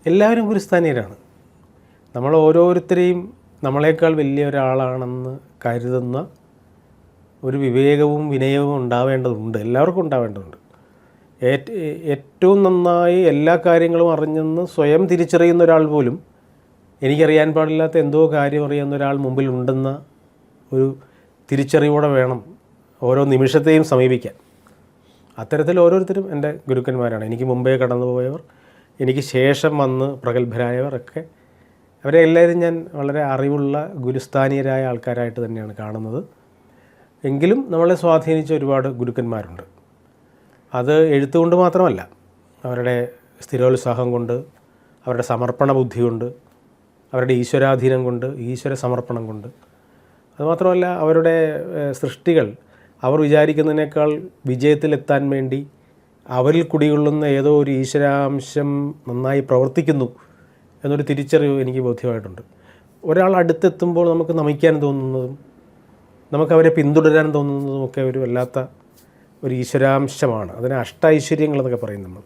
എല്ലാവരും ഗുരുസ്ഥാനീയരാണ്. നമ്മൾ ഓരോരുത്തരെയും നമ്മളെക്കാൾ വലിയ ഒരാളാണെന്ന് കരുതുന്ന ഒരു വിവേകവും വിനയവും ഉണ്ടാവേണ്ടതുണ്ട്, എല്ലാവർക്കും ഉണ്ടാവേണ്ടതുണ്ട്. ഏറ്റവും നന്നായി എല്ലാ കാര്യങ്ങളും അറിഞ്ഞെന്ന് സ്വയം തിരിച്ചറിയുന്ന ഒരാൾ പോലും എനിക്കറിയാൻ പാടില്ലാത്ത എന്തോ കാര്യം അറിയാവുന്ന ഒരാൾ മുമ്പിലുണ്ടെന്ന ഒരു തിരിച്ചറിവോടെ വേണം ഓരോ നിമിഷത്തെയും സമീപിക്കാൻ. അത്തരത്തിൽ ഓരോരുത്തരും എൻ്റെ ഗുരുക്കന്മാരാണ്. എനിക്ക് മുമ്പേ കടന്നുപോയവർ, എനിക്ക് ശേഷം വന്ന് പ്രഗത്ഭരായവർ ഒക്കെ, അവരെ എല്ലാവരും ഞാൻ വളരെ അറിവുള്ള ഗുരുസ്ഥാനീയരായ ആൾക്കാരായിട്ട് തന്നെയാണ് കാണുന്നത്. എങ്കിലും നമ്മളെ സ്വാധീനിച്ച ഒരുപാട് ഗുരുക്കന്മാരുണ്ട്. അത് എഴുത്തുകൊണ്ട് മാത്രമല്ല, അവരുടെ സ്ഥിരോത്സാഹം കൊണ്ട്, അവരുടെ സമർപ്പണ ബുദ്ധി കൊണ്ട്, അവരുടെ ഈശ്വരാധീനം കൊണ്ട്, ഈശ്വര സമർപ്പണം കൊണ്ട്, അതുമാത്രമല്ല അവരുടെ സൃഷ്ടികൾ അവർ വിചാരിക്കുന്നതിനേക്കാൾ വിജയത്തിലെത്താൻ വേണ്ടി അവരിൽ കുടികൊള്ളുന്ന ഏതോ ഒരു ഈശ്വരാംശം നന്നായി പ്രവർത്തിക്കുന്നു എന്നൊരു തിരിച്ചറിവ് എനിക്ക് ബോധ്യമായിട്ടുണ്ട്. ഒരാൾ അടുത്തെത്തുമ്പോൾ നമുക്ക് നമിക്കാൻ തോന്നുന്നതും നമുക്കവരെ പിന്തുടരാൻ തോന്നുന്നതും ഒക്കെ ഒരു വല്ലാത്ത ഒരു ഈശ്വരാംശമാണ്. അതിനെ ഐശ്വര്യങ്ങളെന്നൊക്കെ പറയും നമ്മൾ.